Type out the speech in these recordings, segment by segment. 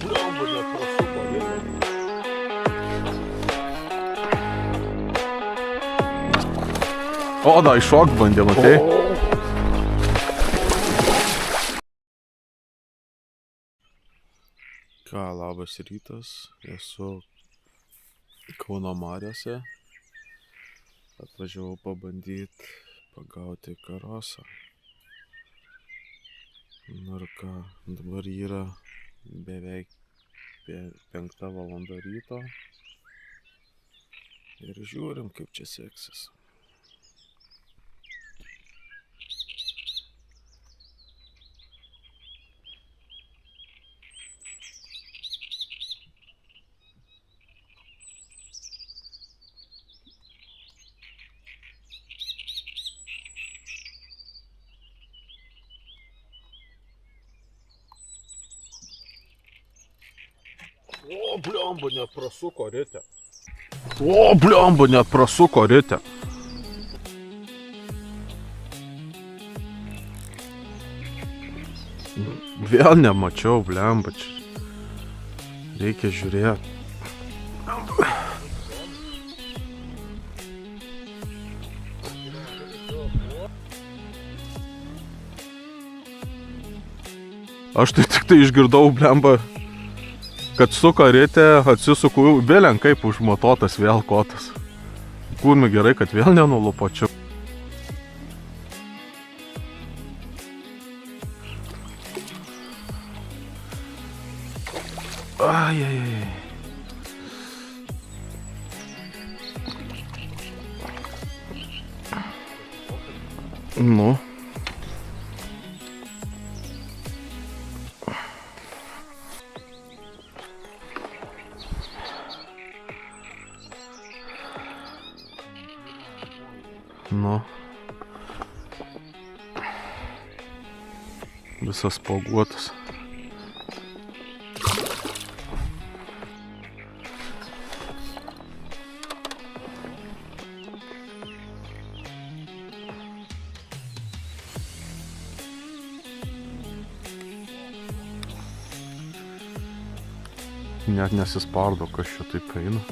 Blemba, neprasuko, reikia. O, da, iššok bandė, matai? Ką, labas rytas, esu Kauno mariose. Atvažiavau pabandyti pagauti karosą. Nu ir ką, dabar yra beveik 5 valanda ryto. Ir žiūrim, kaip čia seksis. O, blemba, neprasuko, reikia. O, blemba, net prasuko ritę. Vėl nemačiau, blemba, čia. Reikia žiūrėti. Aš tai tik tai išgirdau, blemba, kad suka ritė, atsisuku, vėliau kaip užmatotas vėl kotas. Kurmi gerai, kad vėl nenulupočiau. Ajajaj. Nu. Nu. Visas spuoguotas. Net nesispardo, kas čia taip eina.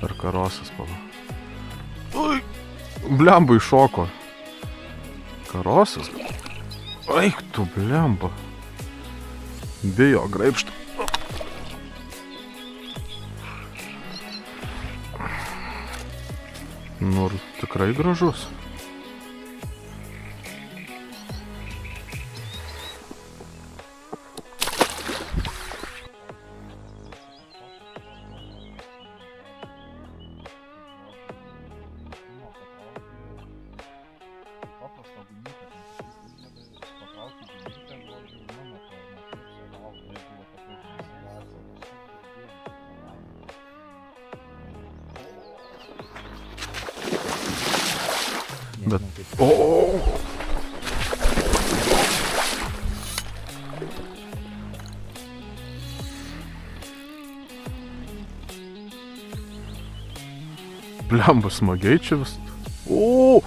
Per karosas, pala. Ui, blemba iššoko. Karosas? Eik tu, blemba. Bijo graibštų. Nu, tikrai gražus. Bet... O! Blemba, smagiai čia vis. O!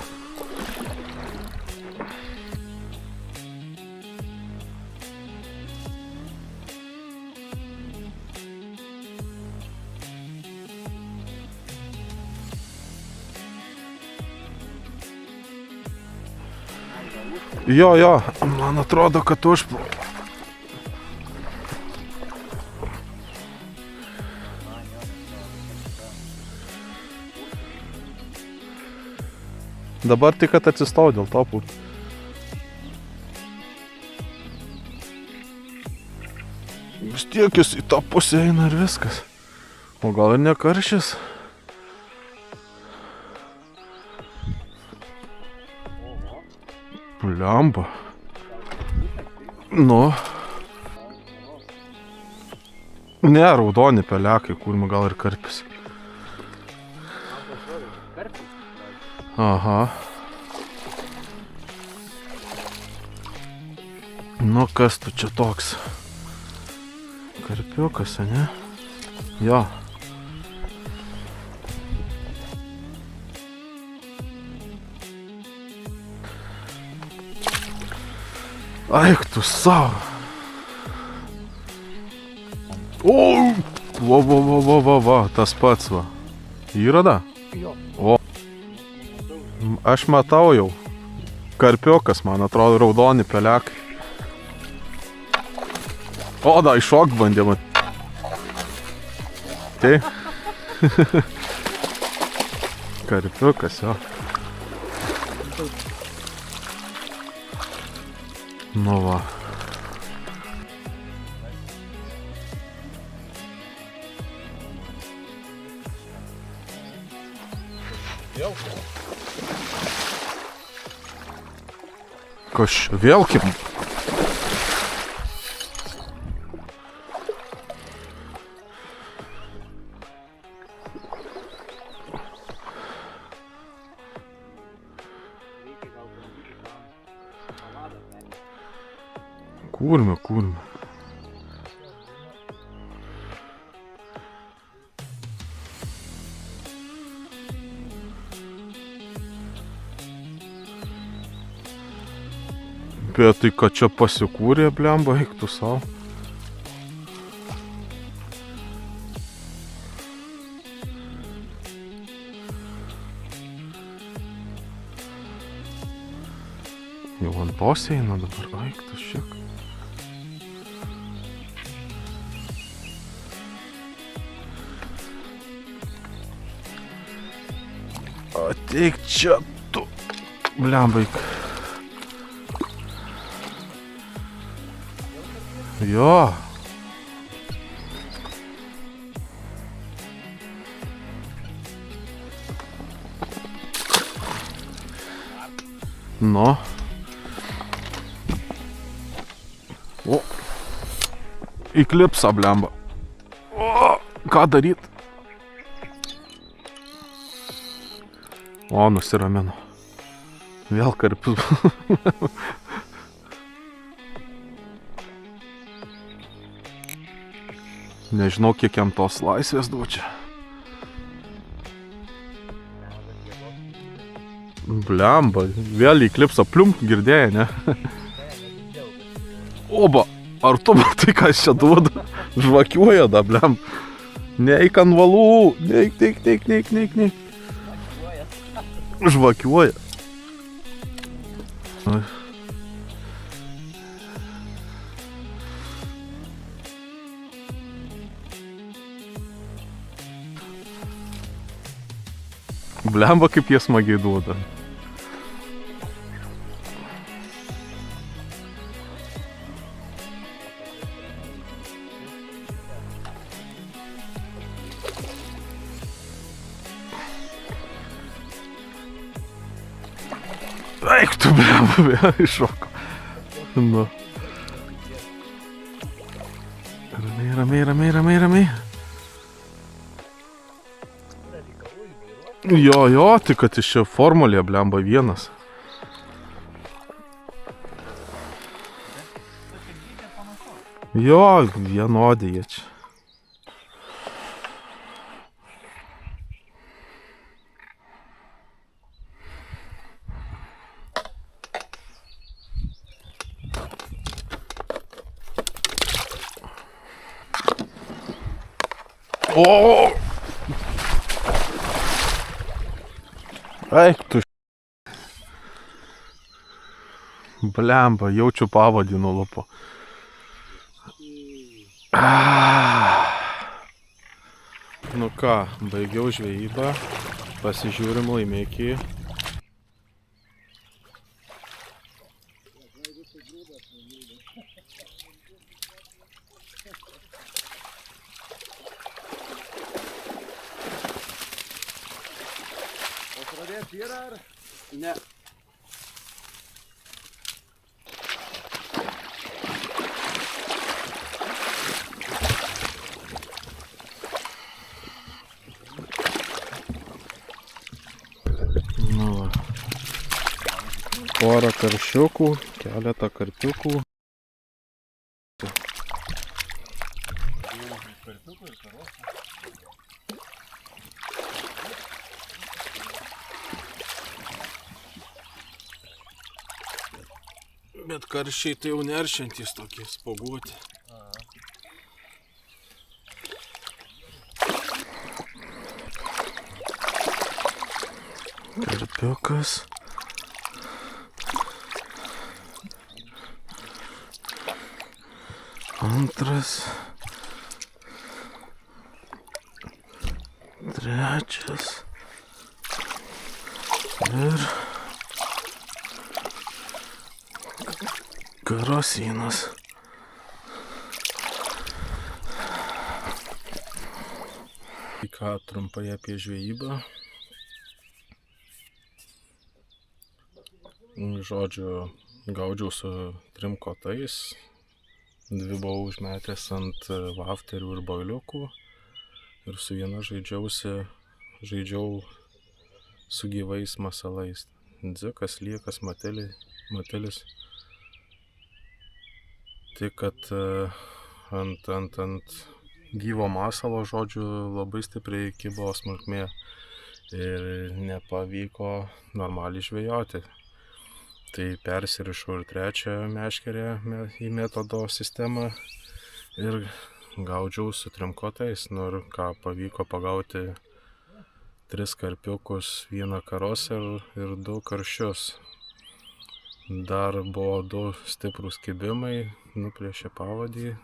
Jo, man atrodo, kad užplaukė. Dabar tik, kad atsistau dėl to pūt. Vis tiek jis į tą pusę eina ir viskas. O gal ir ne karšis? Blemba. Nu. Ne, raudoni pelekai, kurmi gal ir karpis. Aha. Nu kas tu čia toks? Karpiukas, ne? Jo. Aik tu savo. O! Va, tas pats va. Yra da? Jo. O. Aš matau jau. Karpiukas, man atrodo, raudoni pelekai. O, da, iššok bandėm. Tai. Karpiukas, jo. Nu va. Kas čia vėl kaip? Kurmė. Bet tai, kad čia pasikūrė, blemba, eik tu savo. Jau ant tos eina dabar, eik tu šiek. Ateik čia tu, blemba, eik. Jo. Nu. O. Įklipsa, blemba. O, ką daryt? O, nusiramino. Vėl karpius. Nežinau, kiek jam tos laisvės duočia. Blemba, vėl įklipsa, pliump, girdėjai, ne? Oba, ar tu matai, ką jis čia duoda? Žvakiuoja da, blemba. Neik ant valų, neik. Žvakiuoja. Blemba, kaip jie smagiai duoda. Eik tu, blemba, vėl iššoko. Nu. Ramiai. Jo, tik kad iš čia formulė, blemba, vienas. Jo, vienodį jie čia. O! Eik tu. Blemba, jaučiu pavadį nuo lupo. Nu ką, baigiau žvejybą, pasižiūrim laimikį. Yra ar? Ne. Nu va. Porą karšiukų, keletą karpiukų. Bet karščiai tai jau neršiantys tokie spuoguoti. Karpiukas. Antras. Trečias. Ir karosinas. Tai ką trumpai apie žvejybą. Žodžiu, gaudžiau su 3 kotais. 2 buvau užmetęs ant vafterių ir boiliukų. Ir su viena žaidžiau su gyvais masalais. Dzikas, liekas, matelis. Tik kad ant gyvo masalo, žodžiu, labai stipriai kibo smulkmė. Ir nepavyko normaliai žvejoti. Tai persirišau ir 3 meškerę į metodo sistemą ir gaudžiau su 3 kotais. Nu ir ką, pavyko pagauti 3 karpiukus, 1 karosą ir 2 karšius. Dar buvo 2 stiprūs kibimai, nuplėšė pavadį.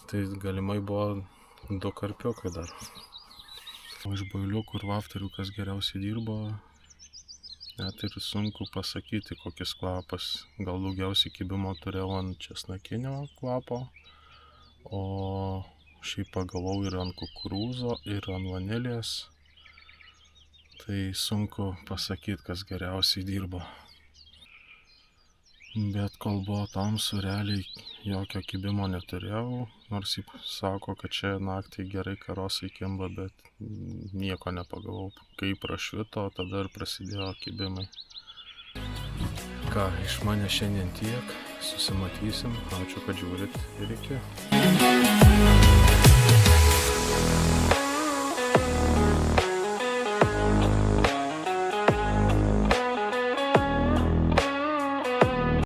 Tai galimai buvo 2 karpiukai dar. O iš boiliukų ir vafterių kas geriausiai dirbo, net ir sunku pasakyti, kokis kvapas. Gal daugiausiai kibimo turėjau ant česnakinio kvapo, o šiaip pagavau ir ant kukurūzo, ir ant vanilės. Tai sunku pasakyti, kas geriausiai dirbo. Bet kol buvo tamsu, realiai jokio kibimo neturėjau. Nors jis sako, kad čia naktį gerai karosai kimba, bet nieko nepagavau. Kai prašvito, tada ir prasidėjo kibimai. Ką, iš manęs šiandien tiek. Susimatysim. Ačiū, kad žiūrit ir iki.